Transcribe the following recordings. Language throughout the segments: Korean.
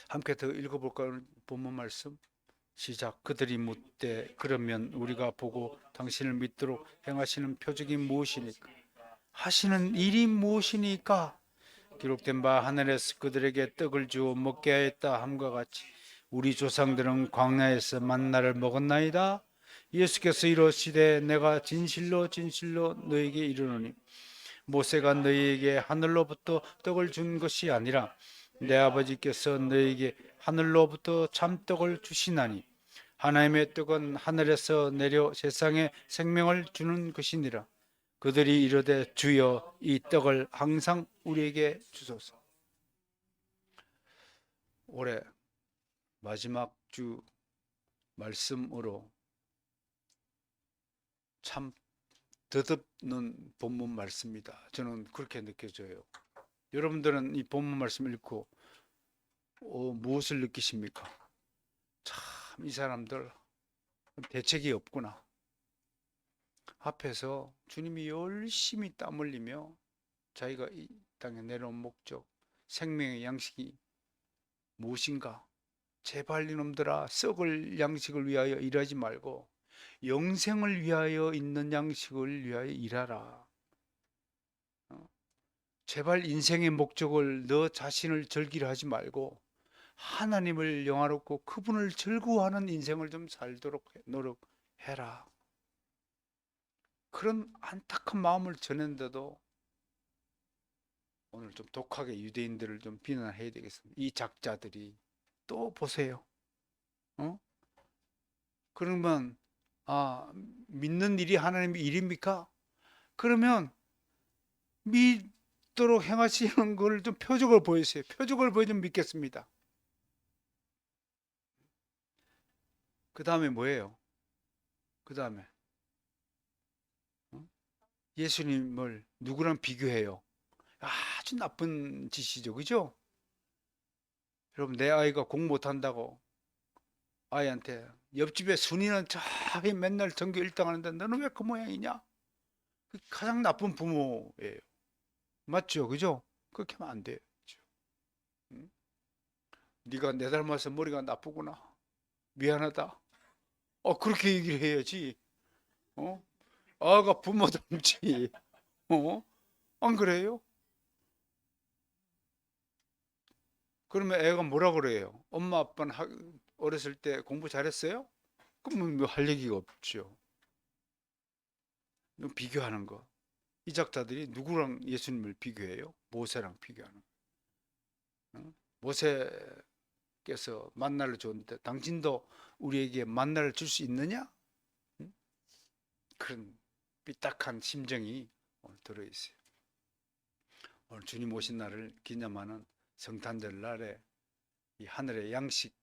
함께 더 읽어볼까요? 본문 말씀 시작. 그들이 묻되 그러면 우리가 보고 당신을 믿도록 행하시는 표적이 무엇이니까? 하시는 일이 무엇이니까? 기록된 바 하늘에서 그들에게 떡을 주어 먹게 하였다 함과 같이 우리 조상들은 광야에서 만나를 먹었나이다. 예수께서 이르시되 내가 진실로 진실로 너에게 이르노니 모세가 너희에게 하늘로부터 떡을 준 것이 아니라 내 아버지께서 너희에게 하늘로부터 참떡을 주시나니 하나님의 떡은 하늘에서 내려 세상에 생명을 주는 것이니라. 그들이 이르되 주여 이 떡을 항상 우리에게 주소서. 올해 마지막 주 말씀으로 참 더듬는 본문 말씀입니다. 저는 그렇게 느껴져요. 여러분들은 이 본문 말씀 읽고 무엇을 느끼십니까? 참 이 사람들 대책이 없구나. 앞에서 주님이 열심히 땀 흘리며 자기가 이 땅에 내려온 목적, 생명의 양식이 무엇인가? 제발 이놈들아 썩을 양식을 위하여 일하지 말고 영생을 위하여 있는 양식을 위하여 일하라. 제발 인생의 목적을 너 자신을 즐기려 하지 말고 하나님을 영화롭고 그분을 즐거워하는 인생을 좀 살도록 노력해라. 그런 안타까운 마음을 전했는데도 오늘 좀 독하게 유대인들을 좀 비난해야 되겠습니다. 이 작자들이 또 보세요. 어? 그러면 믿는 일이 하나님의 일입니까? 그러면 믿도록 행하시는 걸 좀 표적을 보여주세요. 표적을 보여주면 믿겠습니다. 그 다음에 뭐예요? 그 다음에 예수님을 누구랑 비교해요? 아주 나쁜 짓이죠. 그죠? 여러분 내 아이가 공부 못한다고 아이한테 옆집에 순이는 저기 맨날 전교 1등 하는데 너는 왜 그 모양이냐? 그 가장 나쁜 부모예요. 맞죠? 그죠? 그렇게 하면 안 돼요. 그죠? 응? 네가 내 닮아서 머리가 나쁘구나. 미안하다. 그렇게 얘기를 해야지. 어? 아가 부모 닮지. 어? 안 그래요? 그러면 애가 뭐라 그래요? 엄마 아빠는 어렸을 때 공부 잘했어요? 그러면 뭐 할 얘기가 없죠. 비교하는 거. 이 작자들이 누구랑 예수님을 비교해요? 모세랑 비교하는 거. 모세께서 만나를 줬는데 당신도 우리에게 만나를 줄 수 있느냐? 그런 삐딱한 심정이 오늘 들어있어요. 오늘 주님 오신 날을 기념하는 성탄절 날에 이 하늘의 양식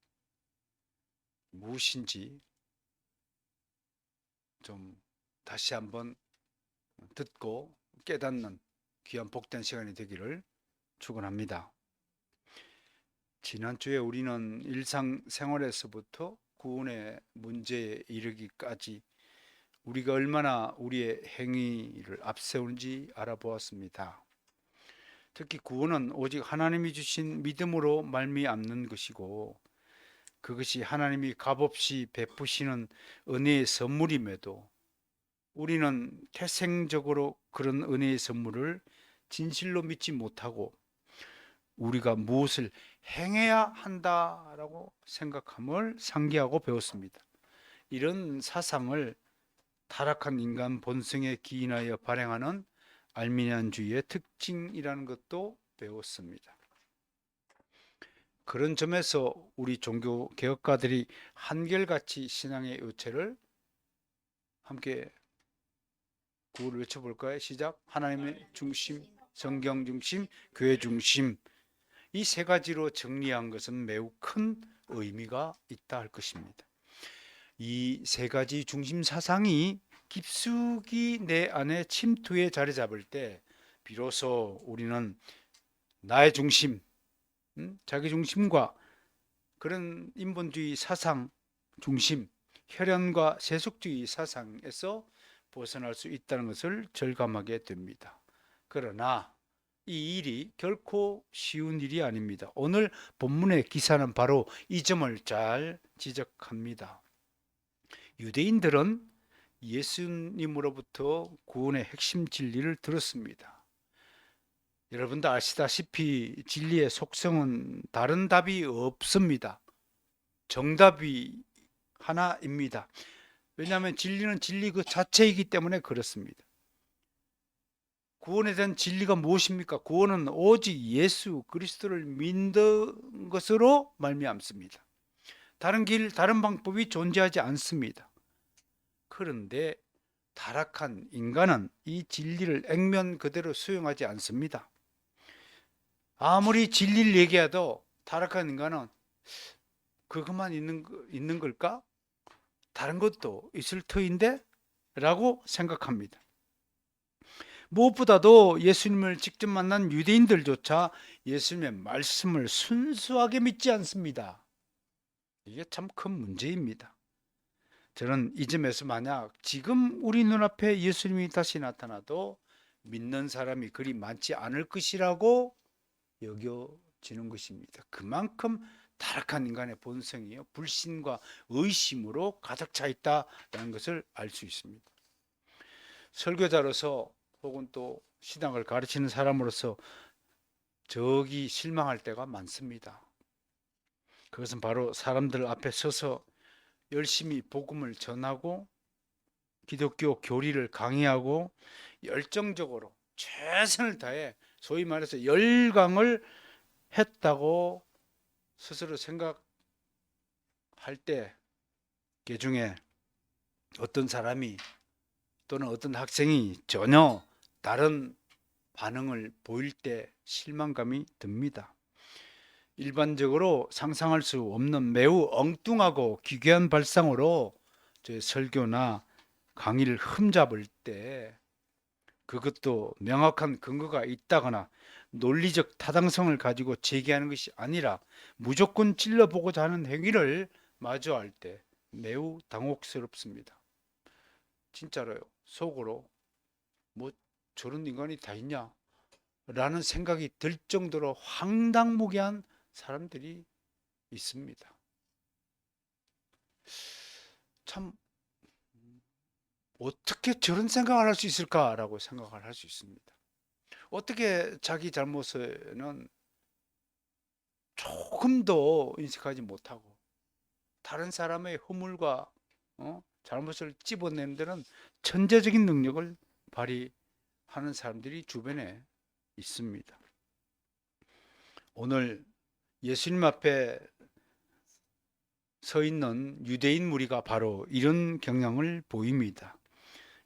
무엇인지 좀 다시 한번 듣고 깨닫는 귀한 복된 시간이 되기를 축원합니다. 지난주에 우리는 일상생활에서부터 구원의 문제에 이르기까지 우리가 얼마나 우리의 행위를 앞세우는지 알아보았습니다. 특히 구원은 오직 하나님이 주신 믿음으로 말미암는 것이고 그것이 하나님이 값없이 베푸시는 은혜의 선물임에도 우리는 태생적으로 그런 은혜의 선물을 진실로 믿지 못하고 우리가 무엇을 행해야 한다라고 생각함을 상기하고 배웠습니다. 이런 사상을 타락한 인간 본성에 기인하여 발행하는 알미니안주의의 특징이라는 것도 배웠습니다. 그런 점에서 우리 종교 개혁가들이 한결같이 신앙의 요체를 함께 구호를 외쳐볼까요? 시작. 하나님의 중심, 성경 중심, 교회 중심. 이 세 가지로 정리한 것은 매우 큰 의미가 있다 할 것입니다. 이 세 가지 중심 사상이 깊숙이 내 안에 침투해 자리 잡을 때 비로소 우리는 나의 중심, 자기 중심과 그런 인본주의 사상 중심, 혈연과 세속주의 사상에서 벗어날 수 있다는 것을 절감하게 됩니다. 그러나 이 일이 결코 쉬운 일이 아닙니다. 오늘 본문의 기사는 바로 이 점을 잘 지적합니다. 유대인들은 예수님으로부터 구원의 핵심 진리를 들었습니다. 여러분도 아시다시피 진리의 속성은 다른 답이 없습니다. 정답이 하나입니다. 왜냐하면 진리는 진리 그 자체이기 때문에 그렇습니다. 구원에 대한 진리가 무엇입니까? 구원은 오직 예수 그리스도를 믿는 것으로 말미암습니다. 다른 길, 다른 방법이 존재하지 않습니다. 그런데 타락한 인간은 이 진리를 액면 그대로 수용하지 않습니다. 아무리 진리를 얘기해도 타락한 인간은 그것만 있는 걸까? 다른 것도 있을 터인데? 라고 생각합니다. 무엇보다도 예수님을 직접 만난 유대인들조차 예수님의 말씀을 순수하게 믿지 않습니다. 이게 참 큰 문제입니다. 저는 이 점에서 만약 지금 우리 눈앞에 예수님이 다시 나타나도 믿는 사람이 그리 많지 않을 것이라고 여겨지는 것입니다. 그만큼 타락한 인간의 본성이요, 불신과 의심으로 가득 차 있다는 것을 알 수 있습니다. 설교자로서 혹은 또 신앙을 가르치는 사람으로서 저기 실망할 때가 많습니다. 그것은 바로 사람들 앞에 서서 열심히 복음을 전하고 기독교 교리를 강의하고 열정적으로 최선을 다해 소위 말해서 열강을 했다고 스스로 생각할 때 그중에 어떤 사람이 또는 어떤 학생이 전혀 다른 반응을 보일 때 실망감이 듭니다. 일반적으로 상상할 수 없는 매우 엉뚱하고 기괴한 발상으로 제 설교나 강의를 흠잡을 때 그것도 명확한 근거가 있다거나 논리적 타당성을 가지고 제기하는 것이 아니라 무조건 찔러보고자 하는 행위를 마주할 때 매우 당혹스럽습니다. 진짜로요. 속으로 뭐 저런 인간이 다 있냐? 라는 생각이 들 정도로 황당무계한 사람들이 있습니다. 참 어떻게 저런 생각을 할 수 있을까라고 생각을 할 수 있습니다. 어떻게 자기 잘못에는 조금도 인식하지 못하고 다른 사람의 허물과 잘못을 찝어내는 데는 천재적인 능력을 발휘하는 사람들이 주변에 있습니다. 오늘 예수님 앞에 서 있는 유대인 무리가 바로 이런 경향을 보입니다.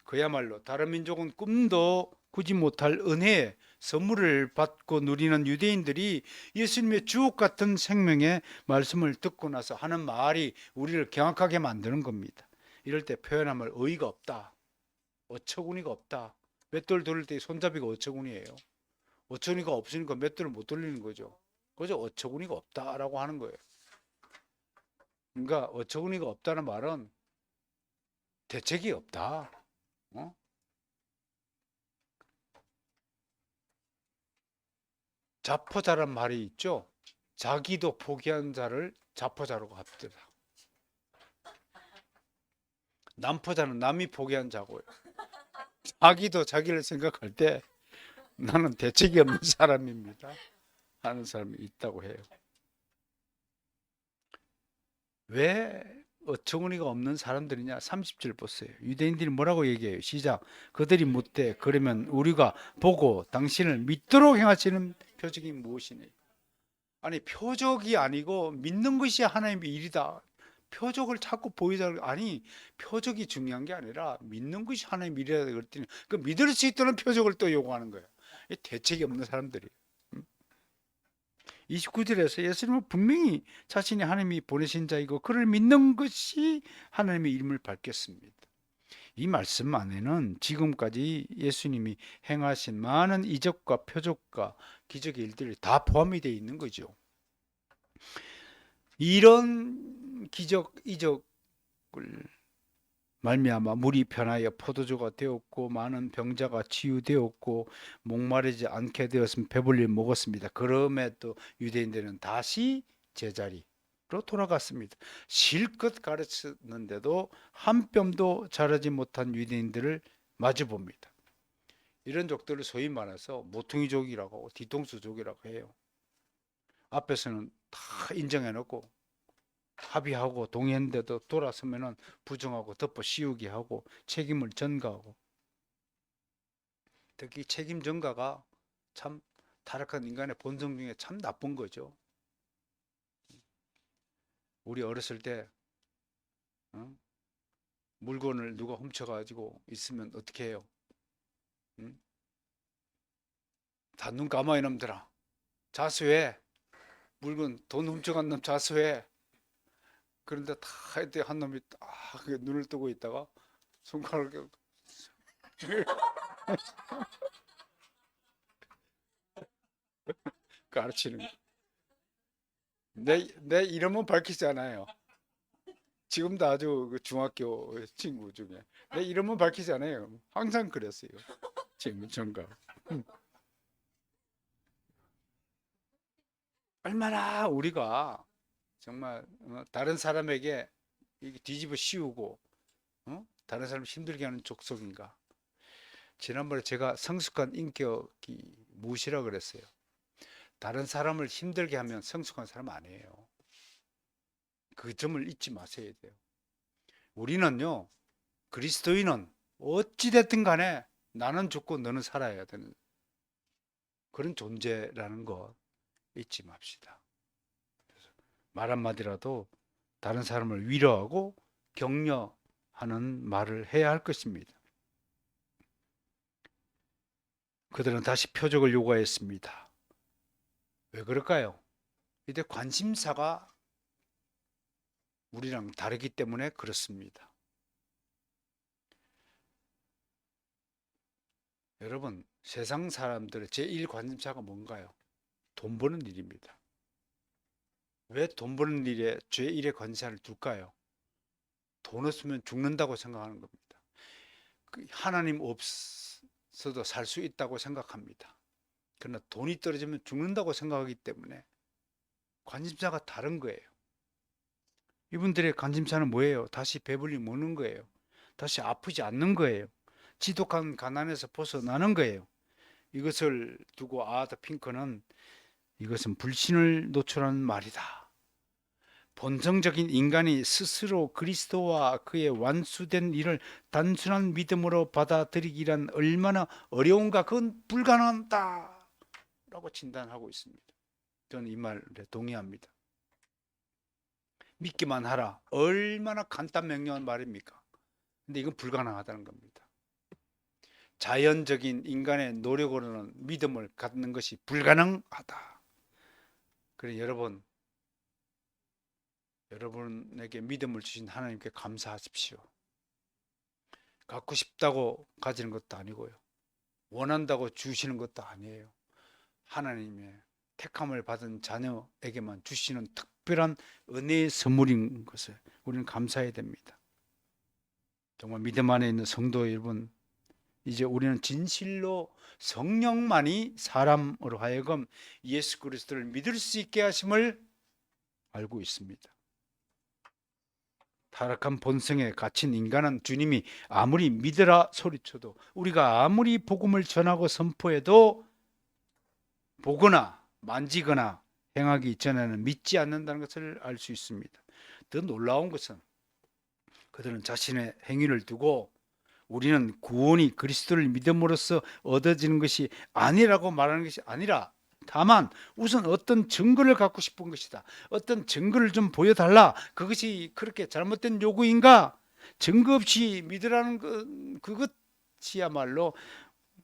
그야말로 다른 민족은 꿈도 꾸지 못할 은혜의 선물을 받고 누리는 유대인들이 예수님의 주옥 같은 생명의 말씀을 듣고 나서 하는 말이 우리를 경악하게 만드는 겁니다. 이럴 때 표현하면 의의가 없다, 어처구니가 없다. 맷돌 돌릴 때 손잡이가 어처구니예요. 어처구니가 없으니까 맷돌을 못 돌리는 거죠. 그죠? 어처구니가 없다라고 하는 거예요. 그러니까 어처구니가 없다는 말은 대책이 없다. 자포자란 말이 있죠. 자기도 포기한 자를 자포자라고 합니다. 남포자는 남이 포기한 자고요. 자기도 자기를 생각할 때 나는 대책이 없는 사람입니다 하는 사람이 있다고 해요. 왜 어처구니가 없는 사람들이냐? 30절 보세요. 유대인들이 뭐라고 얘기해요? 시작. 그들이 묻되 그러면 우리가 보고 당신을 믿도록 행하시는 표적이 무엇이니? 아니 표적이 아니고 믿는 것이 하나님의 일이다. 표적을 자꾸 보이자. 아니 표적이 중요한 게 아니라 믿는 것이 하나님의 일이다 그랬더니 그 믿을 수 있다는 표적을 또 요구하는 거예요. 대책이 없는 사람들이. 29절에서 예수님은 분명히 자신이 하나님이 보내신 자이고 그를 믿는 것이 하나님의 이름을 밝혔습니다. 이 말씀 안에는 지금까지 예수님이 행하신 많은 이적과 표적과 기적의 일들이 다 포함이 되어 있는 거죠. 이런 기적, 이적을 말미암아 물이 변하여 포도주가 되었고 많은 병자가 치유되었고 목마르지 않게 되었으면 배불리 먹었습니다. 그럼에도 유대인들은 다시 제자리로 돌아갔습니다. 실컷 가르쳤는데도 한 뼘도 자라지 못한 유대인들을 마주 봅니다. 이런 족들을 소위 말해서 모퉁이족이라고 뒤통수족이라고 해요. 앞에서는 다 인정해 놓고 합의하고 동의했는데도 돌아서면은 부정하고 덮어 씌우게 하고 책임을 전가하고, 특히 책임 전가가 참 타락한 인간의 본성 중에 참 나쁜 거죠. 우리 어렸을 때 어? 물건을 누가 훔쳐가지고 있으면 어떻게 해요? 응? 다 눈 감아 이놈들아, 자수해. 물건 돈 훔쳐간 놈 자수해. 그런데 다 이때 한 놈이 딱 눈을 뜨고 있다가 손가락을 가르치는 거예요. 내 이름은 밝히지 않아요. 지금도 아주 그 중학교 친구 중에 내 이름은 밝히지 않아요. 항상 그랬어요. 지금 정가. 얼마나 우리가 정말 다른 사람에게 이게 뒤집어 씌우고 다른 사람 힘들게 하는 족속인가. 지난번에 제가 성숙한 인격이 무엇이라 그랬어요. 다른 사람을 힘들게 하면 성숙한 사람 아니에요. 그 점을 잊지 마셔야 돼요. 우리는요, 그리스도인은 어찌됐든 간에 나는 죽고 너는 살아야 되는 그런 존재라는 것 잊지 맙시다. 말 한마디라도 다른 사람을 위로하고 격려하는 말을 해야 할 것입니다. 그들은 다시 표적을 요구했습니다. 왜 그럴까요? 이때 관심사가 우리랑 다르기 때문에 그렇습니다. 여러분, 세상 사람들의 제1 관심사가 뭔가요? 돈 버는 일입니다. 왜 돈 버는 일에 제1의 관심사를 둘까요? 돈 없으면 죽는다고 생각하는 겁니다. 하나님 없어도 살 수 있다고 생각합니다. 그러나 돈이 떨어지면 죽는다고 생각하기 때문에 관심사가 다른 거예요. 이분들의 관심사는 뭐예요? 다시 배불리 먹는 거예요. 다시 아프지 않는 거예요. 지독한 가난에서 벗어나는 거예요. 이것을 두고 아더 핑크는 이것은 불신을 노출하는 말이다. 본성적인 인간이 스스로 그리스도와 그의 완수된 일을 단순한 믿음으로 받아들이기란 얼마나 어려운가. 그건 불가능하다 라고 진단하고 있습니다. 저는 이 말에 동의합니다. 믿기만 하라. 얼마나 간단명료한 말입니까? 근데 이건 불가능하다는 겁니다. 자연적인 인간의 노력으로는 믿음을 갖는 것이 불가능하다. 그래 여러분에게 믿음을 주신 하나님께 감사하십시오. 갖고 싶다고 가지는 것도 아니고요. 원한다고 주시는 것도 아니에요. 하나님의 택함을 받은 자녀에게만 주시는 특별한 은혜의 선물인 것을 우리는 감사해야 됩니다. 정말 믿음 안에 있는 성도 여러분, 이제 우리는 진실로 성령만이 사람으로 하여금 예수 그리스도를 믿을 수 있게 하심을 알고 있습니다. 타락한 본성에 갇힌 인간은 주님이 아무리 믿으라 소리쳐도, 우리가 아무리 복음을 전하고 선포해도 보거나 만지거나 행하기 이전에는 믿지 않는다는 것을 알 수 있습니다. 더 놀라운 것은 그들은 자신의 행위를 두고 우리는 구원이 그리스도를 믿음으로써 얻어지는 것이 아니라고 말하는 것이 아니라, 다만 우선 어떤 증거를 갖고 싶은 것이다. 어떤 증거를 좀 보여달라. 그것이 그렇게 잘못된 요구인가? 증거 없이 믿으라는 것, 그것이야말로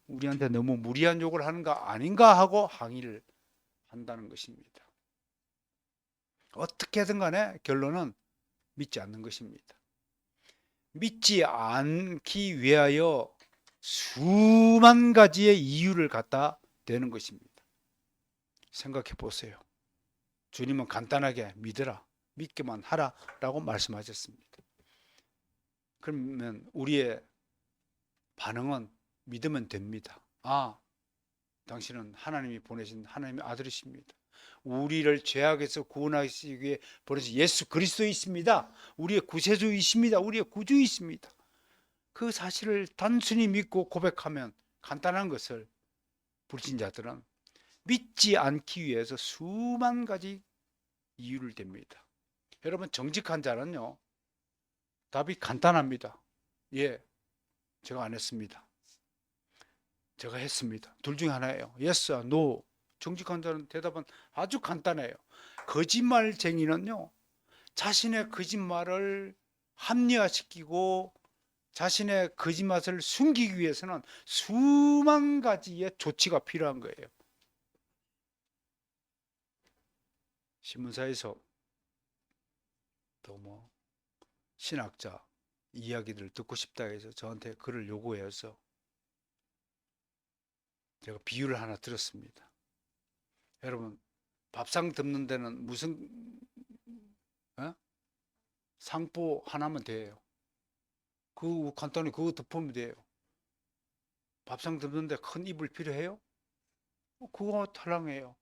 우리한테 너무 무리한 요구를 하는 거 아닌가 하고 항의를 한다는 것입니다. 어떻게든 간에 결론은 믿지 않는 것입니다. 믿지 않기 위하여 수만 가지의 이유를 갖다 대는 것입니다. 생각해 보세요. 주님은 간단하게 믿으라, 믿기만 하라 라고 말씀하셨습니다. 그러면 우리의 반응은 믿으면 됩니다. 아, 당신은 하나님이 보내신 하나님의 아들이십니다. 우리를 죄악에서 구원하시기 위해 보내신 예수 그리스도이십니다. 우리의 구세주이십니다. 우리의 구주이십니다. 그 사실을 단순히 믿고 고백하면 간단한 것을 불신자들은 믿지 않기 위해서 수만 가지 이유를 댑니다. 여러분, 정직한 자는요, 답이 간단합니다. 예, 제가 안 했습니다. 제가 했습니다. 둘 중에 하나예요. Yes, No. 정직한 자는 대답은 아주 간단해요. 거짓말쟁이는요, 자신의 거짓말을 합리화시키고 자신의 거짓말을 숨기기 위해서는 수만 가지의 조치가 필요한 거예요. 신문사에서 또 뭐 신학자 이야기들을 듣고 싶다 해서 저한테 글을 요구해서 제가 비유를 하나 들었습니다. 여러분, 밥상 덮는 데는 무슨 상포 하나면 돼요. 그 간단히 그거 덮으면 돼요. 밥상 덮는데 큰 이불 필요해요? 그거 탈랑해요.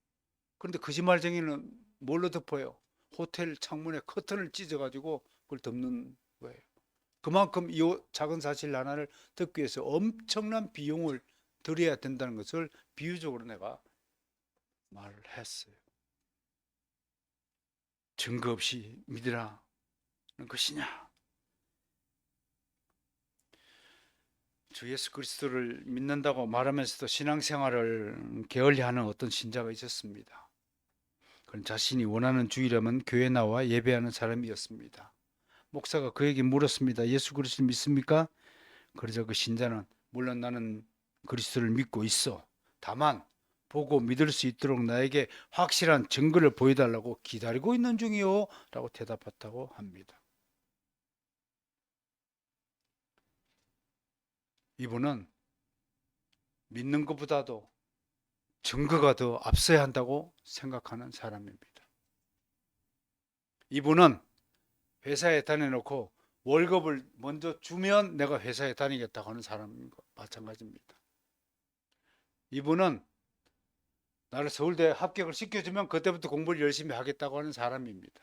그런데 거짓말쟁이는 뭘로 덮어요? 호텔 창문에 커튼을 찢어가지고 그걸 덮는 거예요. 그만큼 이 작은 사실 하나를 듣기 위해서 엄청난 비용을 들여야 된다는 것을 비유적으로 내가 말을 했어요. 증거 없이 믿으라는 것이냐? 주 예수 그리스도를 믿는다고 말하면서도 신앙생활을 게을리하는 어떤 신자가 있었습니다. 그는 자신이 원하는 주일이라면 교회 나와 예배하는 사람이었습니다. 목사가 그에게 물었습니다. 예수 그리스도를 믿습니까? 그러자 그 신자는 물론 나는 그리스도를 믿고 있어. 다만 보고 믿을 수 있도록 나에게 확실한 증거를 보여달라고 기다리고 있는 중이요 라고 대답했다고 합니다. 이분은 믿는 것보다도 증거가 더 앞서야 한다고 생각하는 사람입니다. 이분은 회사에 다녀놓고 월급을 먼저 주면 내가 회사에 다니겠다고 하는 사람과 마찬가지입니다. 이분은 나를 서울대에 합격을 시켜주면 그때부터 공부를 열심히 하겠다고 하는 사람입니다.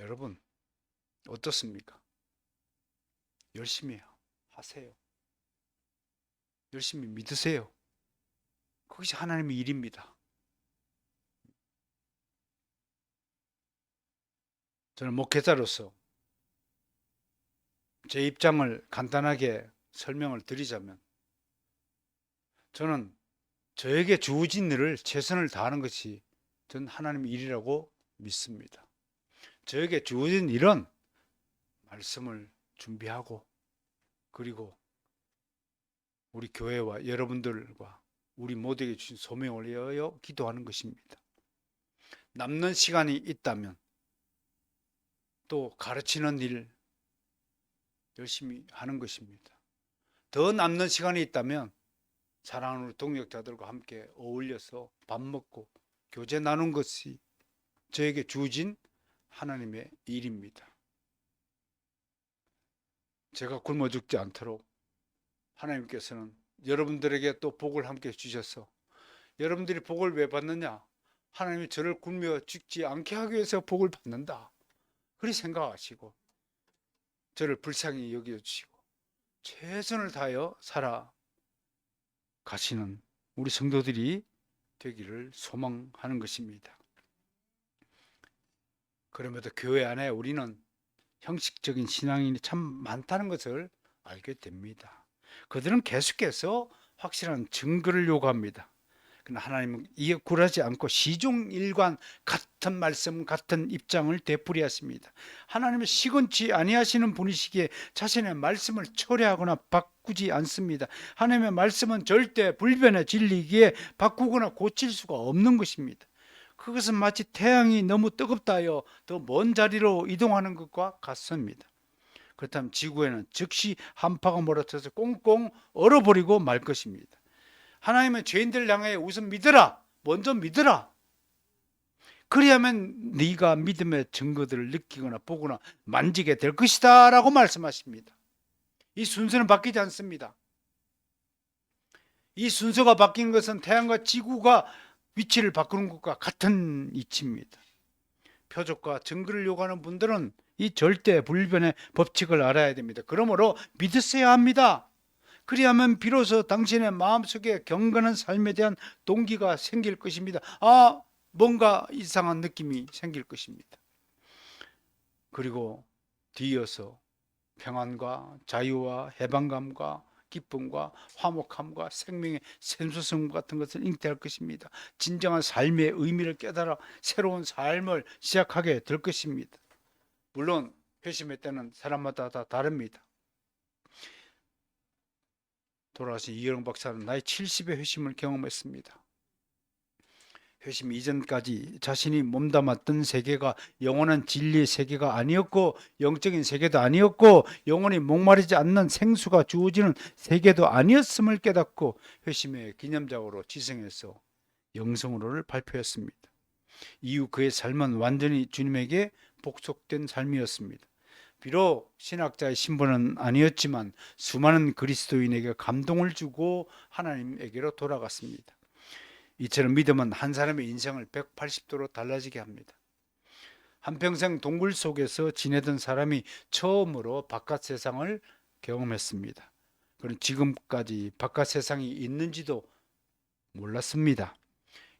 여러분, 어떻습니까? 열심히 하세요. 열심히 믿으세요. 그것이 하나님의 일입니다. 저는 목회자로서 제 입장을 간단하게 설명을 드리자면, 저는 저에게 주어진 일을 최선을 다하는 것이 전 하나님의 일이라고 믿습니다. 저에게 주어진 일은 말씀을 준비하고, 그리고 우리 교회와 여러분들과 우리 모두에게 주신 소명을 위하여 기도하는 것입니다. 남는 시간이 있다면 또 가르치는 일 열심히 하는 것입니다. 더 남는 시간이 있다면 사랑하는 우리 동역자들과 함께 어울려서 밥 먹고 교제 나눈 것이 저에게 주어진 하나님의 일입니다. 제가 굶어 죽지 않도록 하나님께서는 여러분들에게 또 복을 함께 주셔서, 여러분들이 복을 왜 받느냐? 하나님이 저를 굶어 죽지 않게 하기 위해서 복을 받는다, 그리 생각하시고 저를 불쌍히 여겨주시고 최선을 다하여 살아가시는 우리 성도들이 되기를 소망하는 것입니다. 그럼에도 교회 안에 우리는 형식적인 신앙인이 참 많다는 것을 알게 됩니다. 그들은 계속해서 확실한 증거를 요구합니다. 그러나 하나님은 이에 굴하지 않고 시종일관 같은 말씀, 같은 입장을 되풀이하십니다. 하나님은 시건치 아니하시는 분이시기에 자신의 말씀을 철회하거나 바꾸지 않습니다. 하나님의 말씀은 절대 불변의 진리이기에 바꾸거나 고칠 수가 없는 것입니다. 그것은 마치 태양이 너무 뜨겁다 하여 더 먼 자리로 이동하는 것과 같습니다. 그렇다면 지구에는 즉시 한파가 몰아쳐서 꽁꽁 얼어버리고 말 것입니다. 하나님은 죄인들 향해 우선 믿으라, 먼저 믿으라. 그리하면 네가 믿음의 증거들을 느끼거나 보거나 만지게 될 것이다 라고 말씀하십니다. 이 순서는 바뀌지 않습니다. 이 순서가 바뀐 것은 태양과 지구가 위치를 바꾸는 것과 같은 이치입니다. 표적과 증거를 요구하는 분들은 이 절대 불변의 법칙을 알아야 됩니다. 그러므로 믿으셔야 합니다. 그리하면 비로소 당신의 마음속에 경건한 삶에 대한 동기가 생길 것입니다. 뭔가 이상한 느낌이 생길 것입니다. 그리고 뒤이어서 평안과 자유와 해방감과 기쁨과 화목함과 생명의 샘솟음 같은 것을 잉태할 것입니다. 진정한 삶의 의미를 깨달아 새로운 삶을 시작하게 될 것입니다. 물론 회심의 때는 사람마다 다 다릅니다. 돌아가신 이영 박사는 나이 70의 회심을 경험했습니다. 회심 이전까지 자신이 몸담았던 세계가 영원한 진리의 세계가 아니었고 영적인 세계도 아니었고 영원히 목마르지 않는 생수가 주어지는 세계도 아니었음을 깨닫고 회심의 기념작으로 지성해서 영성으로를 발표했습니다. 이후 그의 삶은 완전히 주님에게 복속된 삶이었습니다. 비록 신학자의 신분은 아니었지만 수많은 그리스도인에게 감동을 주고 하나님에게로 돌아갔습니다. 이처럼 믿음은 한 사람의 인생을 180도로 달라지게 합니다. 한평생 동굴 속에서 지내던 사람이 처음으로 바깥 세상을 경험했습니다. 그는 지금까지 바깥 세상이 있는지도 몰랐습니다.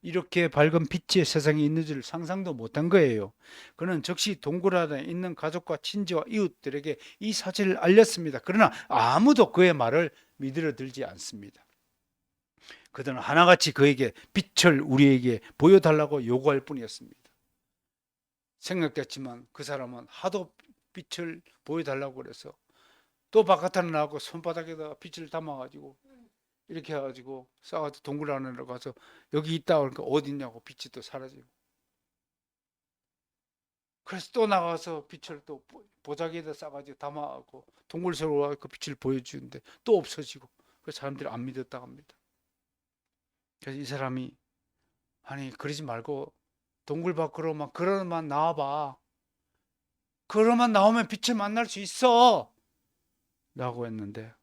이렇게 밝은 빛의 세상이 있는지를 상상도 못한 거예요. 그는 즉시 동굴 안에 있는 가족과 친지와 이웃들에게 이 사실을 알렸습니다. 그러나 아무도 그의 말을 믿으려 들지 않습니다. 그들은 하나같이 그에게 빛을 우리에게 보여달라고 요구할 뿐이었습니다. 생각했지만 그 사람은 하도 빛을 보여달라고 그래서 또 바깥으로 나가고 손바닥에다가 빛을 담아가지고 이렇게 해가지고 싸가지고 동굴 안으로 가서 여기 있다 그러니까 어디 있냐고 빛이 또 사라지고, 그래서 또 나가서 빛을 또 보자기에다 싸가지고 담아가고 동굴 속으로 와서 그 빛을 보여주는데 또 없어지고, 그 사람들이 안 믿었다고 합니다. 그래서 이 사람이 아니 그러지 말고 동굴 밖으로만 걸어만 나와봐. 걸어만 나오면 빛을 만날 수 있어 라고 했는데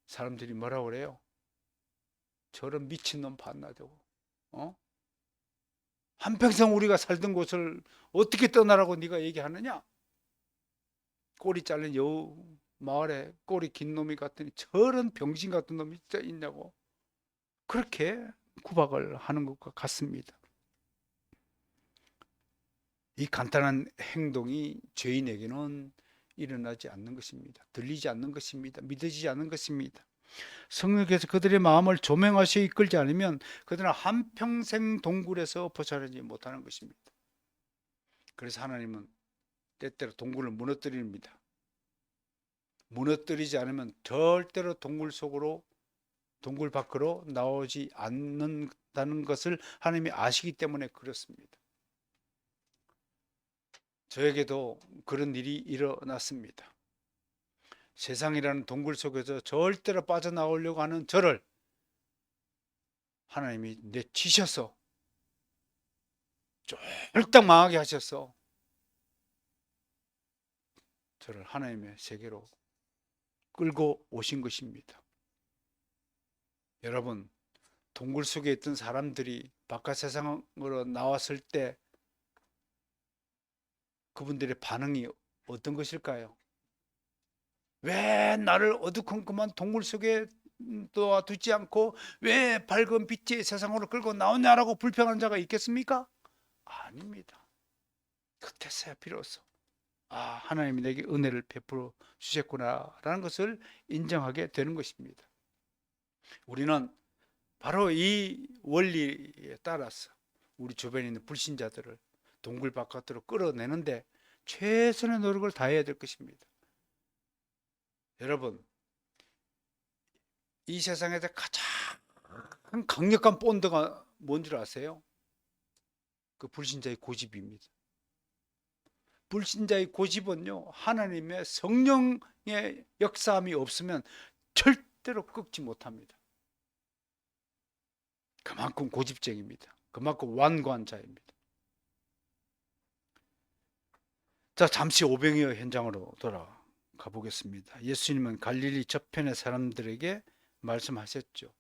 사람들이 뭐라고 그래요? 저런 미친놈 봤나자고. 한평생 우리가 살던 곳을 어떻게 떠나라고 네가 얘기하느냐? 꼬리 잘린 여우 마을에 꼬리 긴 놈이 같더니 저런 병신 같은 놈이 진짜 있냐고 그렇게 구박을 하는 것과 같습니다. 이 간단한 행동이 죄인에게는 일어나지 않는 것입니다. 들리지 않는 것입니다. 믿어지지 않는 것입니다. 성령께서 그들의 마음을 조명하셔 이끌지 않으면 그들은 한평생 동굴에서 벗어나지 못하는 것입니다. 그래서 하나님은 때때로 동굴을 무너뜨립니다. 무너뜨리지 않으면 절대로 동굴 밖으로 나오지 않는다는 것을 하나님이 아시기 때문에 그렇습니다. 저에게도 그런 일이 일어났습니다. 세상이라는 동굴 속에서 절대로 빠져나오려고 하는 저를 하나님이 내치셔서 쫄딱 망하게 하셔서 저를 하나님의 세계로 끌고 오신 것입니다. 여러분, 동굴 속에 있던 사람들이 바깥 세상으로 나왔을 때 그분들의 반응이 어떤 것일까요? 왜 나를 어두컴컴한 동굴 속에 두지 않고 왜 밝은 빛의 세상으로 끌고 나오냐라고 불평하는 자가 있겠습니까? 아닙니다. 그때서야 비로소 하나님이 내게 은혜를 베풀어 주셨구나라는 것을 인정하게 되는 것입니다. 우리는 바로 이 원리에 따라서 우리 주변에 있는 불신자들을 동굴 바깥으로 끌어내는데 최선의 노력을 다해야 될 것입니다. 여러분, 이 세상에서 가장 강력한 본드가 뭔지 아세요? 그 불신자의 고집입니다. 불신자의 고집은요, 하나님의 성령의 역사함이 없으면 절대로 꺾지 못합니다. 그만큼 고집쟁입니다. 그만큼 완고한 자입니다. 자, 잠시 오병이어 현장으로 돌아가 보겠습니다. 예수님은 갈릴리 저편의 사람들에게 말씀하셨죠.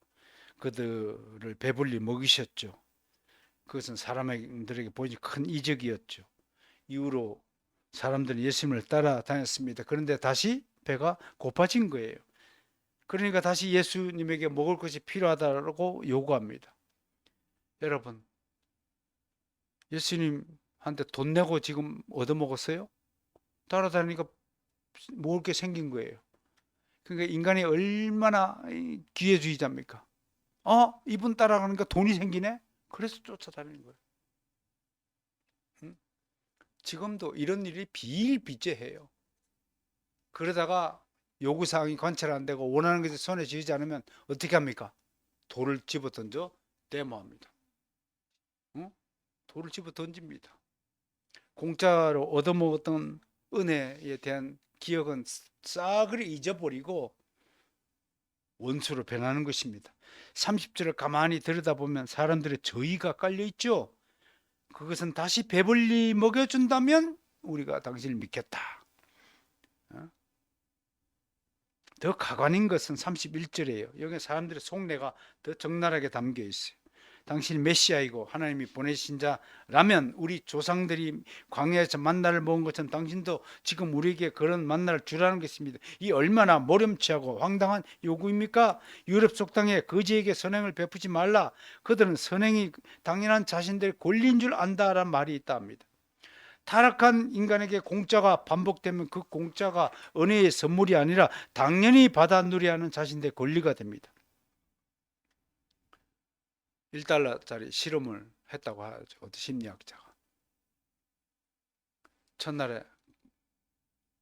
그들을 배불리 먹이셨죠. 그것은 사람들에게 보이니 큰 이적이었죠. 이후로 사람들은 예수님을 따라다녔습니다. 그런데 다시 배가 고파진 거예요. 그러니까 다시 예수님에게 먹을 것이 필요하다고 요구합니다. 여러분, 예수님한테 돈 내고 지금 얻어먹었어요? 따라다니니까 먹을 게 생긴 거예요. 그러니까 인간이 얼마나 기회주의자입니까? 이분 따라가니까 돈이 생기네? 그래서 쫓아다니는 거예요. 응? 지금도 이런 일이 비일비재해요. 그러다가 요구사항이 관찰 안 되고 원하는 것이 손에 쥐지 않으면 어떻게 합니까? 돌을 집어 던져 데모합니다. 응? 돌을 집어 던집니다. 공짜로 얻어먹었던 은혜에 대한 기억은 싸그리 잊어버리고 원수로 변하는 것입니다. 30절을 가만히 들여다보면 사람들의 저의가 깔려 있죠. 그것은 다시 배불리 먹여준다면 우리가 당신을 믿겠다. 어? 더 가관인 것은 31절이에요. 여기 사람들의 속내가 더 적나라하게 담겨 있어요. 당신이 메시아이고 하나님이 보내신 자라면 우리 조상들이 광야에서 만나를 먹은 것처럼 당신도 지금 우리에게 그런 만나를 주라는 것입니다. 이 얼마나 모렴치하고 황당한 요구입니까? 유럽 속당에 거지에게 선행을 베푸지 말라. 그들은 선행이 당연한 자신들의 권리인 줄 안다라는 말이 있다 합니다. 타락한 인간에게 공짜가 반복되면 그 공짜가 은혜의 선물이 아니라 당연히 받아 누려야 하는 자신들의 권리가 됩니다. 1달러짜리 실험을 했다고 하죠. 어떤 심리학자가. 첫날에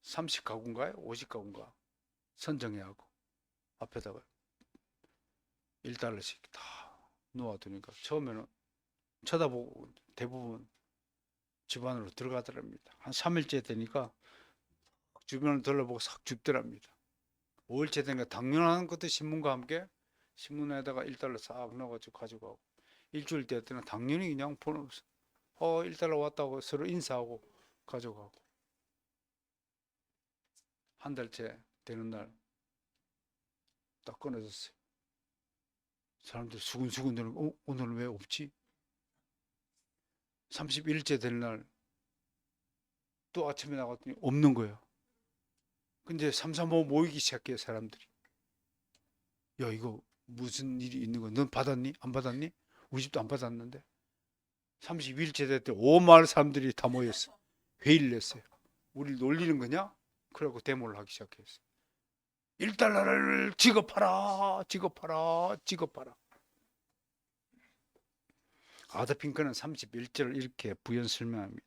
30가구인가요? 50가구인가 선정해하고 앞에다가 1달러씩 다 놓아두니까 처음에는 쳐다보고 대부분 집 안으로 들어가더랍니다. 한 3일째 되니까 주변을 둘러보고 싹 죽더랍니다. 5일째 되니까 당연한 것도 신문과 함께 신문에다가 1달러 싹 넣어가지고 가져가고 일주일 때는 당연히 그냥 보는 1달러 왔다고 서로 인사하고 가져가고 한 달째 되는 날 딱 끊어졌어요. 사람들 수근수근 되는 오늘은 왜 없지? 31일째 되는 날 또 아침에 나갔더니 없는 거예요. 근데 3, 4, 5 모이기 시작해요 사람들이. 야 이거 무슨 일이 있는 거야? 넌 받았니? 안 받았니? 우리 집도 안 받았는데 32일째 됐더니 온 마을 사람들이 다 모였어. 회의를 냈어요. 우리 놀리는 거냐? 그러고 데모를 하기 시작했어. 1달러를 지급하라, 지급하라, 지급하라. 아더 핑크는 31절을 이렇게 부연 설명합니다.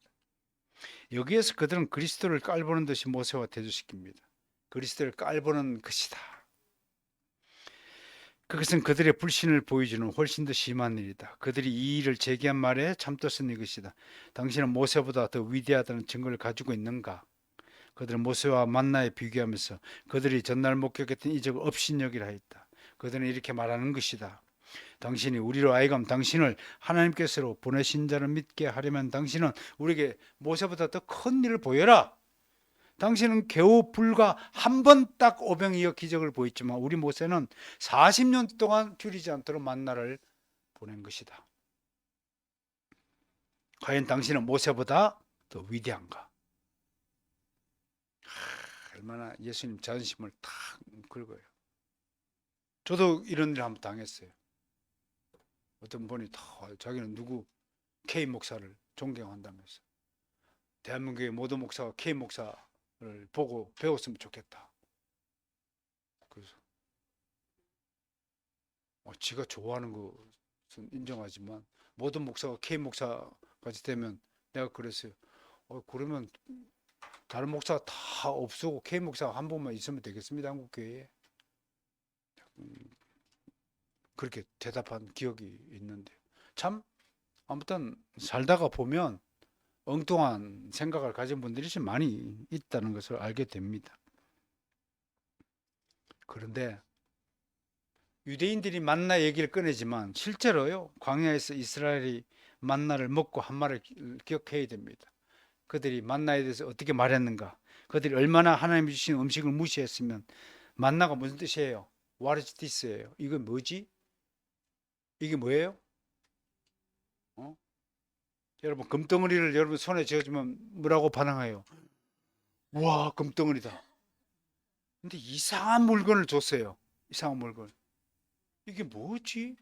여기에서 그들은 그리스도를 깔보는 듯이 모세와 대조시킵니다. 그리스도를 깔보는 것이다. 그것은 그들의 불신을 보여주는 훨씬 더 심한 일이다. 그들이 이 일을 제기한 말에 참뜻은 이것이다. 당신은 모세보다 더 위대하다는 증거를 가지고 있는가? 그들은 모세와 만나에 비교하면서 그들이 전날 목격했던 이적을 업신여기라 했다. 그들은 이렇게 말하는 것이다. 당신이 우리로 하여금 당신을 하나님께서 보내신 자를 믿게 하려면 당신은 우리에게 모세보다 더 큰 일을 보여라. 당신은 겨우 불과 한 번 딱 오병이어 기적을 보였지만 우리 모세는 40년 동안 줄이지 않도록 만나를 보낸 것이다. 과연 당신은 모세보다 더 위대한가? 얼마나 예수님 자존심을 탁 긁어요. 저도 이런 일 한번 당했어요. 어떤 분이 다 자기는 누구 K 목사를 존경한다면서 대한민국의 모든 목사가 K 목사를 보고 배웠으면 좋겠다. 그래서 지가 좋아하는 것은 인정하지만 모든 목사가 K 목사까지 되면 내가 그랬어요. 그러면 다른 목사가 다 없애고 K 목사가 한 분만 있으면 되겠습니다. 한국교회에. 그렇게 대답한 기억이 있는데 참 아무튼 살다가 보면 엉뚱한 생각을 가진 분들이 좀 많이 있다는 것을 알게 됩니다. 그런데 유대인들이 만나 얘기를 꺼내지만 실제로요 광야에서 이스라엘이 만나를 먹고 한 말을 기억해야 됩니다. 그들이 만나에 대해서 어떻게 말했는가? 그들이 얼마나 하나님이 주신 음식을 무시했으면 만나가 무슨 뜻이에요? What is this예요. 이거 뭐지? 이게 뭐예요? 어? 여러분 금덩어리를 여러분 손에 쥐어주면 뭐라고 반응해요? 와, 금덩어리다. 근데 이상한 물건을 줬어요. 이상한 물건. 이게 뭐지?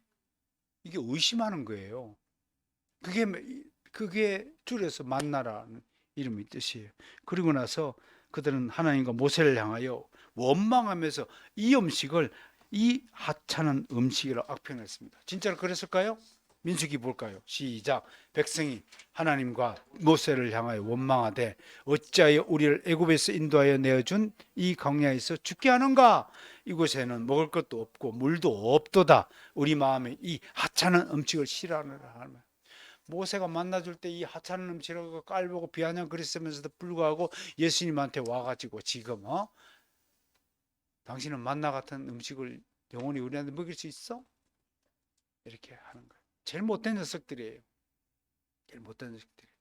이게 의심하는 거예요. 그게 그게 줄여서 만나라는 이름의 뜻이에요. 그리고 나서 그들은 하나님과 모세를 향하여 원망하면서 이 음식을 이 하찮은 음식이라고 악평했습니다. 진짜로 그랬을까요? 민수기 볼까요? 시작. 백성이 하나님과 모세를 향하여 원망하되 어찌하여 우리를 애굽에서 인도하여 내어준 이 광야에서 죽게 하는가? 이곳에는 먹을 것도 없고 물도 없도다. 우리 마음에 이 하찮은 음식을 싫어하느라 하는 거예요. 모세가 만나줄 때 이 하찮은 음식을 깔보고 비아냥 그랬으면서도 불구하고 예수님한테 와가지고 지금 당신은 만나 같은 음식을 영원히 우리한테 먹일 수 있어? 이렇게 하는 거예요. 제일 못된 녀석들이에요. 제일 못된 녀석들이에요.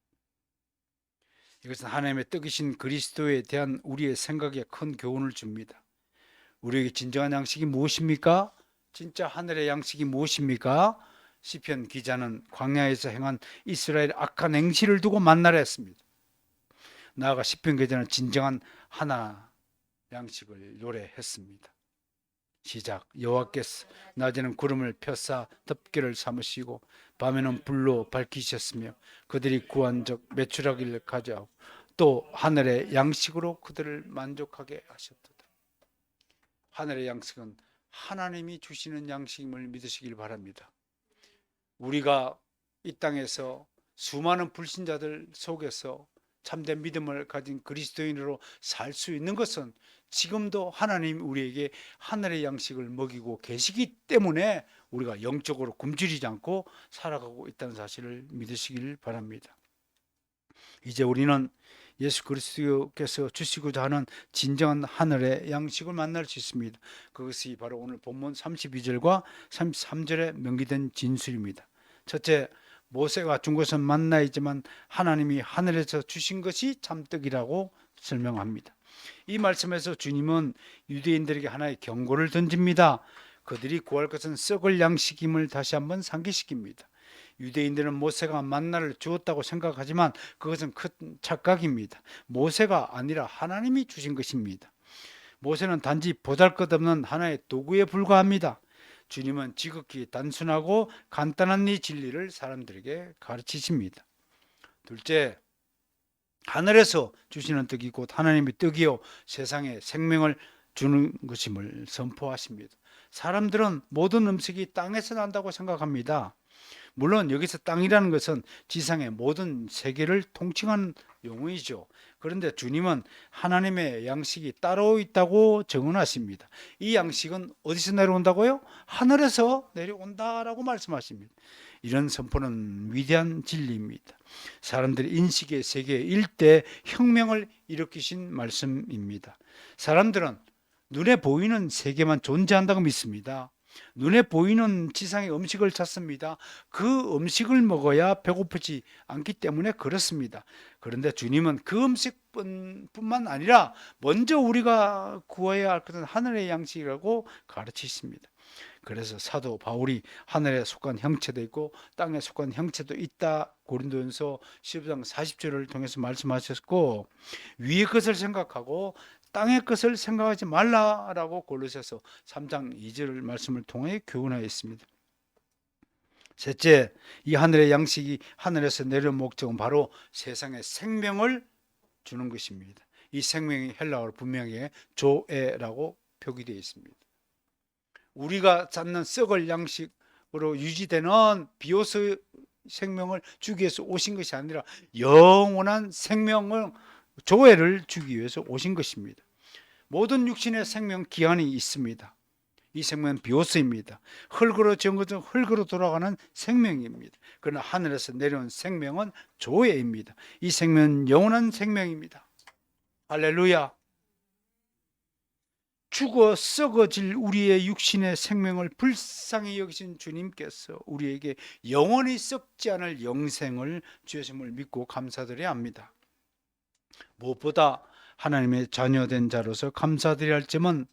이것은 하나님의 뜻이신 그리스도에 대한 우리의 생각에 큰 교훈을 줍니다. 우리에게 진정한 양식이 무엇입니까? 진짜 하늘의 양식이 무엇입니까? 시편 기자는 광야에서 행한 이스라엘 악한 행실을 두고 만나라 했습니다. 나아가 시편 기자는 진정한 하나 양식을 노래했습니다. 시작. 여호와께서 낮에는 구름을 펴사 덮개를 삼으시고 밤에는 불로 밝히셨으며 그들이 구한 적 메추라기를 가져오고 또 하늘의 양식으로 그들을 만족하게 하셨도다. 하늘의 양식은 하나님이 주시는 양식임을 믿으시길 바랍니다. 우리가 이 땅에서 수많은 불신자들 속에서 참된 믿음을 가진 그리스도인으로 살 수 있는 것은 지금도 하나님 우리에게 하늘의 양식을 먹이고 계시기 때문에 우리가 영적으로 굶주리지 않고 살아가고 있다는 사실을 믿으시길 바랍니다. 이제 우리는 예수 그리스도께서 주시고자 하는 진정한 하늘의 양식을 만날 수 있습니다. 그것이 바로 오늘 본문 32절과 33절에 명기된 진술입니다. 첫째, 모세가 준 것은 만나이지만 하나님이 하늘에서 주신 것이 참떡이라고 설명합니다. 이 말씀에서 주님은 유대인들에게 하나의 경고를 던집니다. 그들이 구할 것은 썩을 양식임을 다시 한번 상기시킵니다. 유대인들은 모세가 만나를 주었다고 생각하지만 그것은 큰 착각입니다. 모세가 아니라 하나님이 주신 것입니다. 모세는 단지 보잘것없는 하나의 도구에 불과합니다. 주님은 지극히 단순하고 간단한 이 진리를 사람들에게 가르치십니다. 둘째, 하늘에서 주시는 떡이 곧 하나님의 떡이요 세상에 생명을 주는 것임을 선포하십니다. 사람들은 모든 음식이 땅에서 난다고 생각합니다. 물론 여기서 땅이라는 것은 지상의 모든 세계를 통칭하는 용어이죠. 그런데 주님은 하나님의 양식이 따로 있다고 증언하십니다. 이 양식은 어디서 내려온다고요? 하늘에서 내려온다라고 말씀하십니다. 이런 선포는 위대한 진리입니다. 사람들의 인식의 세계에 일대 혁명을 일으키신 말씀입니다. 사람들은 눈에 보이는 세계만 존재한다고 믿습니다. 눈에 보이는 지상의 음식을 찾습니다. 그 음식을 먹어야 배고프지 않기 때문에 그렇습니다. 그런데 주님은 그 음식뿐만 아니라 먼저 우리가 구해야 할 것은 하늘의 양식이라고 가르치십니다. 그래서 사도 바울이 하늘에 속한 형체도 있고 땅에 속한 형체도 있다. 고린도전서 15장 40절을 통해서 말씀하셨고 위의 것을 생각하고 땅의 것을 생각하지 말라라고 골로새서 3장 2절 말씀을 통해 교훈하였습니다. 셋째, 이 하늘의 양식이 하늘에서 내려온 목적은 바로 세상에 생명을 주는 것입니다. 이 생명이 헬라어로 분명히 조에라고 표기되어 있습니다. 우리가 찾는 썩을 양식으로 유지되는 비오스 생명을 주기 위해서 오신 것이 아니라 영원한 생명을 조회를 주기 위해서 오신 것입니다. 모든 육신의 생명 기한이 있습니다. 이 생명은 비오스입니다. 흙으로 지은 것은 흙으로 돌아가는 생명입니다. 그러나 하늘에서 내려온 생명은 조회입니다. 이 생명은 영원한 생명입니다. 할렐루야. 죽어 썩어질 우리의 육신의 생명을 불쌍히 여기신 주님께서 우리에게 영원히 썩지 않을 영생을 주셨음을 믿고 감사드려야 합니다. 무엇보다 하나님의 자녀된 자로서 감사드려야 할 점은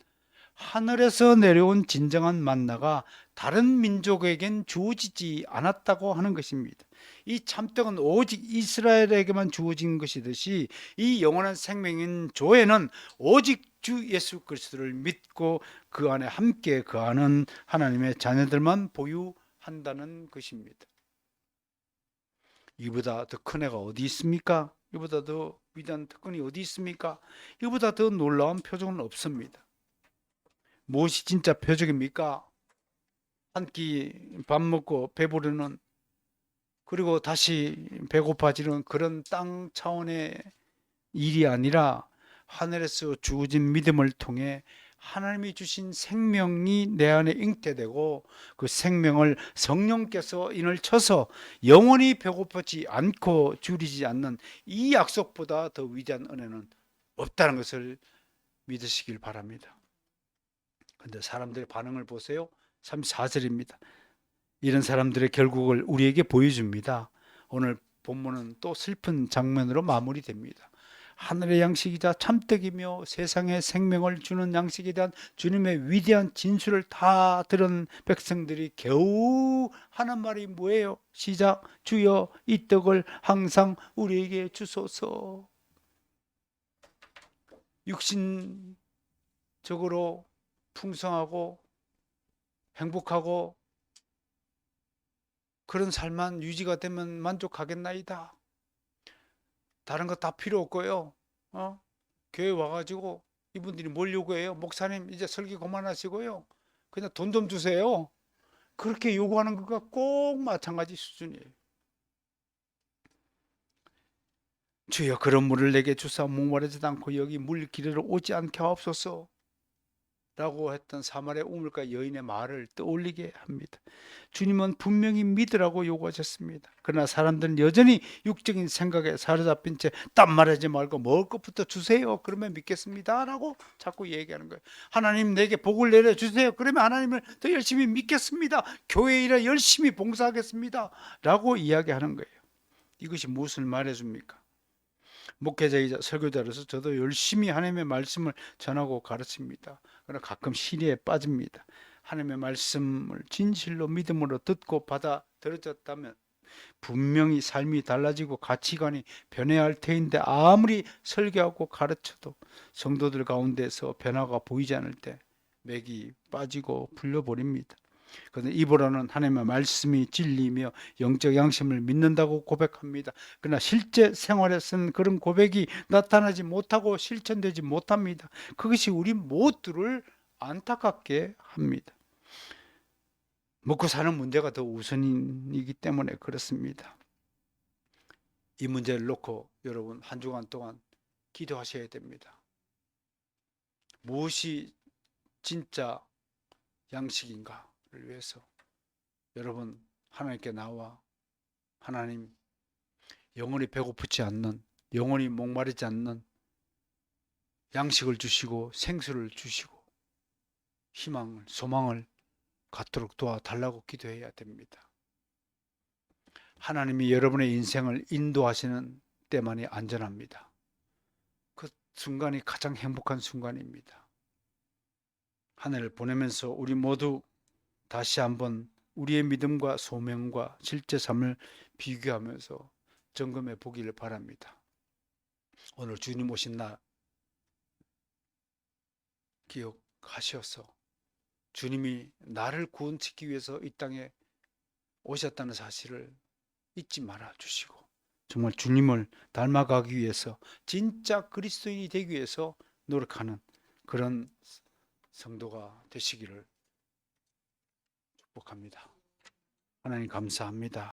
하늘에서 내려온 진정한 만나가 다른 민족에겐 주어지지 않았다고 하는 것입니다. 이 참떡은 오직 이스라엘에게만 주어진 것이듯이 이 영원한 생명인 조에는 오직 주 예수 그리스도를 믿고 그 안에 함께 거하는 하나님의 자녀들만 보유한다는 것입니다. 이보다 더 큰 애가 어디 있습니까? 이보다 더 위대한 특권이 어디 있습니까? 이보다 더 놀라운 표적은 없습니다. 무엇이 진짜 표적입니까? 한 끼 밥 먹고 배부르는, 그리고 다시 배고파지는 그런 땅 차원의 일이 아니라 하늘에서 주어진 믿음을 통해 하나님이 주신 생명이 내 안에 잉태되고 그 생명을 성령께서 인을 쳐서 영원히 배고프지 않고 줄이지 않는 이 약속보다 더 위대한 은혜는 없다는 것을 믿으시길 바랍니다. 근데 사람들의 반응을 보세요. 34절입니다. 이런 사람들의 결국을 우리에게 보여줍니다. 오늘 본문은 또 슬픈 장면으로 마무리됩니다. 하늘의 양식이자 참떡이며 세상의 생명을 주는 양식에 대한 주님의 위대한 진술을 다 들은 백성들이 겨우 하는 말이 뭐예요? 시작. 주여 이 떡을 항상 우리에게 주소서. 육신적으로 풍성하고 행복하고 그런 삶만 유지가 되면 만족하겠나이다. 다른 거 다 필요 없고요. 교회 와가지고 이분들이 뭘 요구해요? 목사님 이제 설교 그만하시고요. 그냥 돈 좀 주세요. 그렇게 요구하는 것과 꼭 마찬가지 수준이에요. 주여 그런 물을 내게 주사 목마르지도 않고 여기 물 기르러 오지 않게 하옵소서 라고 했던 사마리아 우물가 여인의 말을 떠올리게 합니다. 주님은 분명히 믿으라고 요구하셨습니다. 그러나 사람들은 여전히 육적인 생각에 사로잡힌 채 딴 말하지 말고 먹을 것부터 주세요. 그러면 믿겠습니다 라고 자꾸 얘기하는 거예요. 하나님 내게 복을 내려주세요. 그러면 하나님을 더 열심히 믿겠습니다. 교회 일에 열심히 봉사하겠습니다 라고 이야기하는 거예요. 이것이 무엇을 말해줍니까? 목회자이자 설교자로서 저도 열심히 하나님의 말씀을 전하고 가르칩니다. 그러나 가끔 시리에 빠집니다. 하나님의 말씀을 진실로 믿음으로 듣고 받아들여졌다면 분명히 삶이 달라지고 가치관이 변해야 할 테인데 아무리 설교하고 가르쳐도 성도들 가운데서 변화가 보이지 않을 때 맥이 빠지고 풀려버립니다. 그런데 입으로는 하나님의 말씀이 진리이며 영적 양심을 믿는다고 고백합니다. 그러나 실제 생활에서는 그런 고백이 나타나지 못하고 실천되지 못합니다. 그것이 우리 모두를 안타깝게 합니다. 먹고 사는 문제가 더 우선이기 때문에 그렇습니다. 이 문제를 놓고 여러분 한 주간 동안 기도하셔야 됩니다. 무엇이 진짜 양식인가를 위해서 여러분 하나님께 나와 하나님 영원히 배고프지 않는, 영원히 목마르지 않는 양식을 주시고 생수를 주시고 희망을, 소망을 갖도록 도와달라고 기도해야 됩니다. 하나님이 여러분의 인생을 인도하시는 때만이 안전합니다. 그 순간이 가장 행복한 순간입니다. 한 해를 보내면서 우리 모두 다시 한번 우리의 믿음과 소명과 실제 삶을 비교하면서 점검해 보기를 바랍니다. 오늘 주님 오신 날 기억하셔서 주님이 나를 구원시키기 위해서 이 땅에 오셨다는 사실을 잊지 말아 주시고 정말 주님을 닮아가기 위해서 진짜 그리스도인이 되기 위해서 노력하는 그런 성도가 되시기를 축복합니다. 하나님 감사합니다.